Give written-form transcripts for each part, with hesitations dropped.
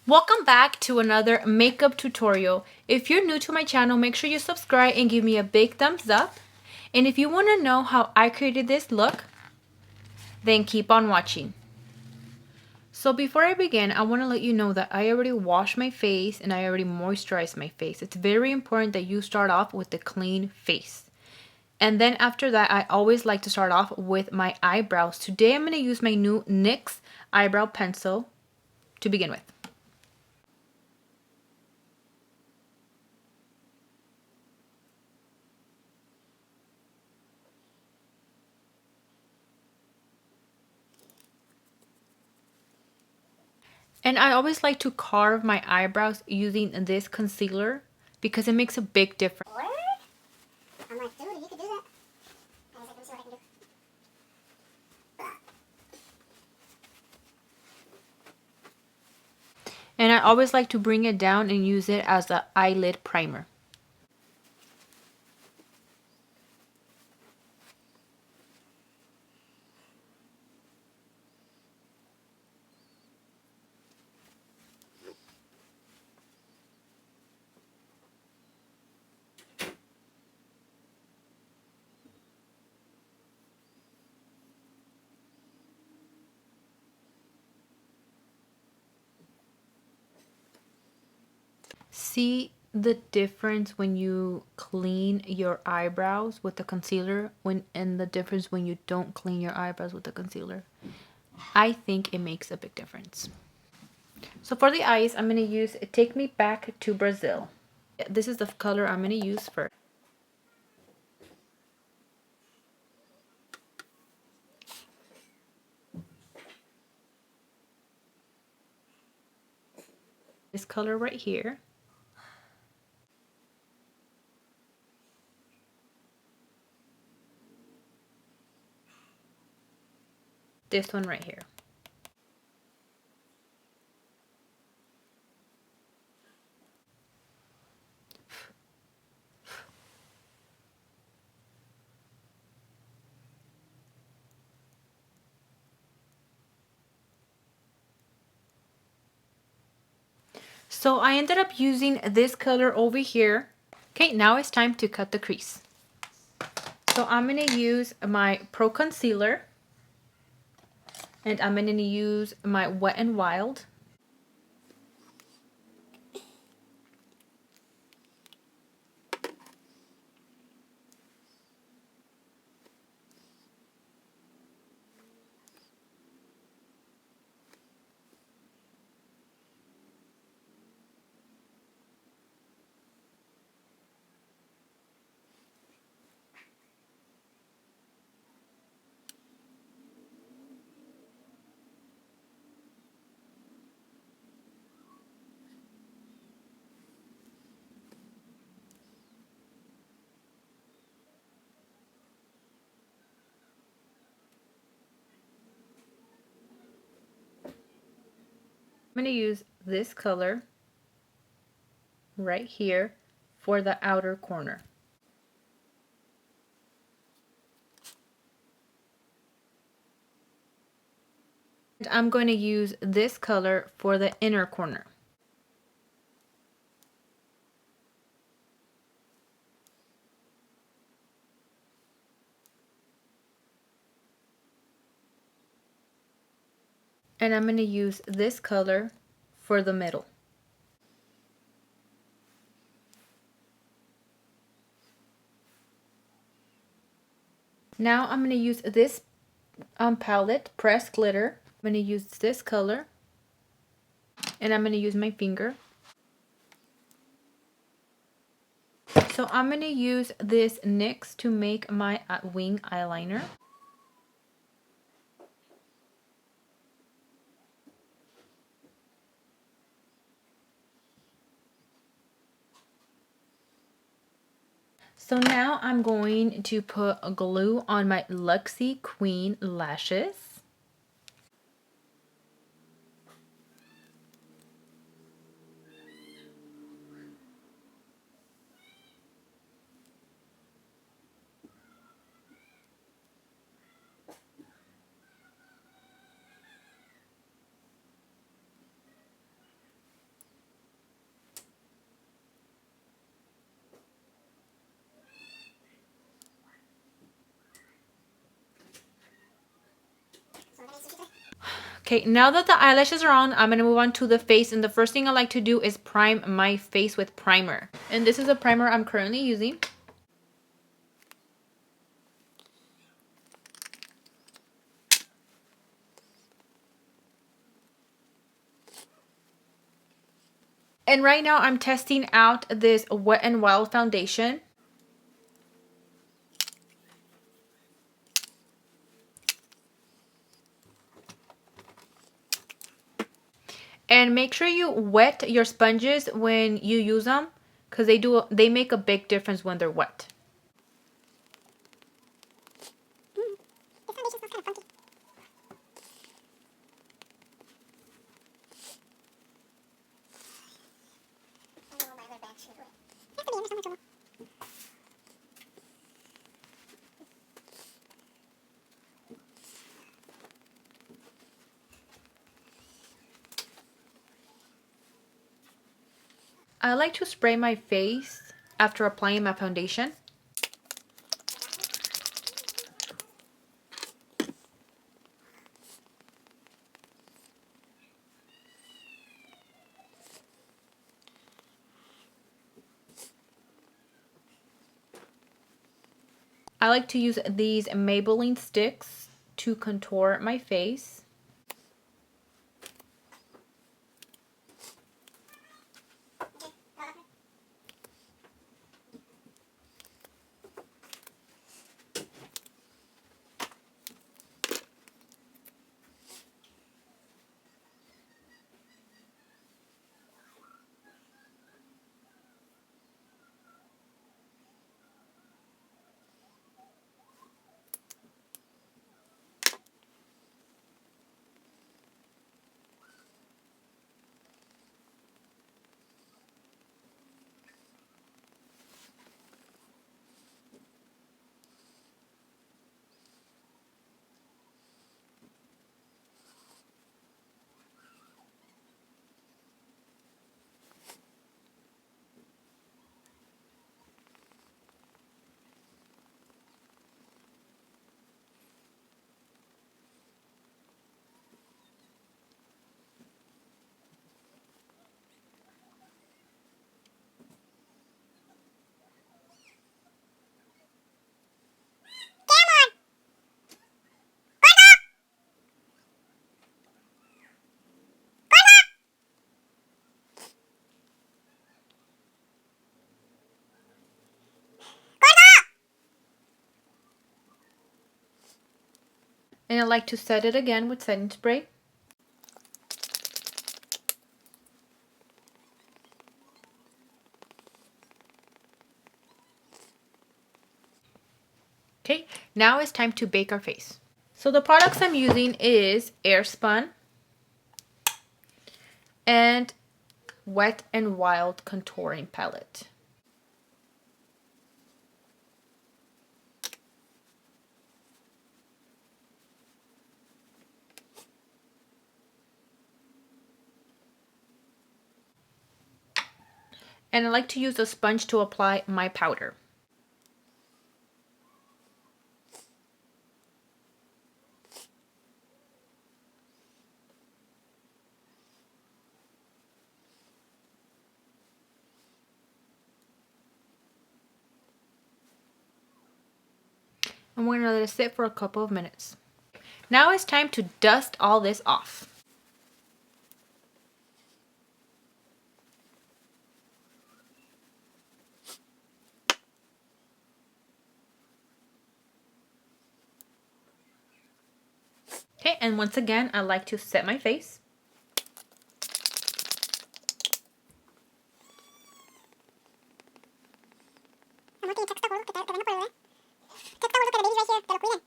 Welcome back to another makeup tutorial. If you're new to my channel, make sure you subscribe and give me a big thumbs up. And if you want to know how I created this look, then keep on watching. So before I begin, I want to let you know that I already washed my face and I already moisturized my face. It's very important that you start off with a clean face. And then after that, I always like to start off with my eyebrows. Today I'm going to use my new NYX eyebrow pencil to begin with. And I always like to carve my eyebrows using this concealer because it makes a big difference. What? I'm like, dude, you could do that. I was like, let me see what I can do. And I always like to bring it down and use it as an eyelid primer. See the difference when you clean your eyebrows with the concealer and the difference when you don't clean your eyebrows with the concealer? I think it makes a big difference. So for the eyes, I'm going to use Take Me Back to Brazil. This is the color I'm going to use first. This color right here. This one right here. So I ended up using this color over here. Okay, now it's time to cut the crease. So I'm going to use my Pro Concealer. And I'm going to use my Wet n Wild. I'm going to use this color right here for the outer corner. And I'm going to use this color for the inner corner. And I'm going to use this color for the middle. Now I'm going to use this palette, Pressed Glitter. I'm going to use this color. And I'm going to use my finger. So I'm going to use this NYX to make my wing eyeliner. So now I'm going to put a glue on my Luxie Queen lashes. Okay, now that the eyelashes are on, I'm going to move on to the face. And the first thing I like to do is prime my face with primer. And this is a primer I'm currently using. And right now I'm testing out this Wet n Wild foundation. And make sure you wet your sponges when you use them, because they make a big difference when they're wet. The foundation smells kind of funky. I know my other bag should do it. It has to be in there somewhere, I like to spray my face after applying my foundation. I like to use these Maybelline sticks to contour my face. And I like to set it again with setting spray. Okay, now it's time to bake our face. So the products I'm using is Airspun and Wet n Wild contouring palette. And I like to use a sponge to apply my powder. And we're going to let it sit for a couple of minutes. Now it's time to dust all this off. Okay, and once again, I like to set my face. I'm looking at text look at that, pero no puedo ver. Text look at the babies right here, te lo cuiden.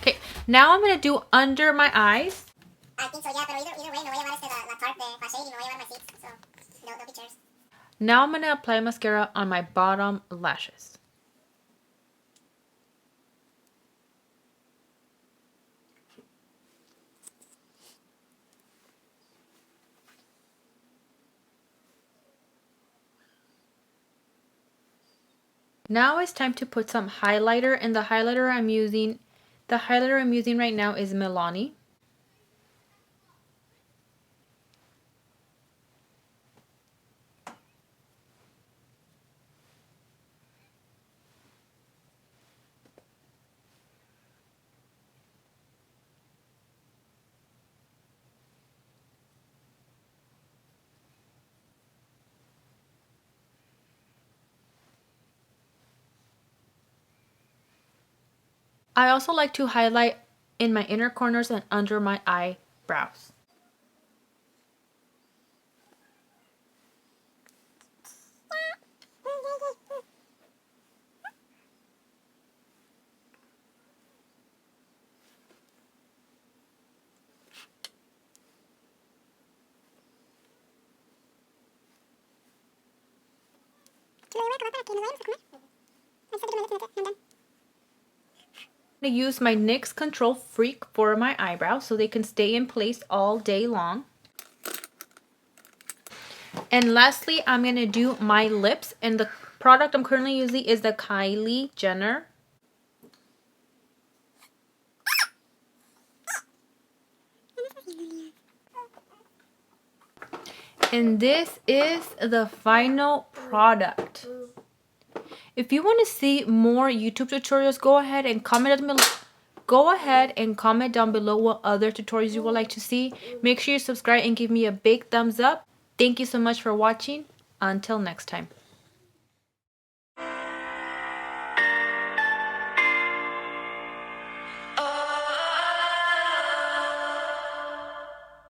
Okay, now I'm going to do under my eyes. I think so, yeah, pero either way, me voy a llevar la tarte para shade y me voy a llevar my seats, so they'll be chairs. Now I'm going to apply mascara on my bottom lashes. Now it's time to put some highlighter, and the highlighter I'm using The highlighter I'm using right now is Milani. I also like to highlight in my inner corners and under my eyebrows. I'm going to use my NYX Control Freak for my eyebrows so they can stay in place all day long. And lastly, I'm going to do my lips, and the product I'm currently using is the Kylie Jenner. And this is the final product. If you want to see more YouTube tutorials, go ahead and comment down below. Go ahead and comment down below what other tutorials you would like to see. Make sure you subscribe and give me a big thumbs up. Thank you so much for watching. Until next time.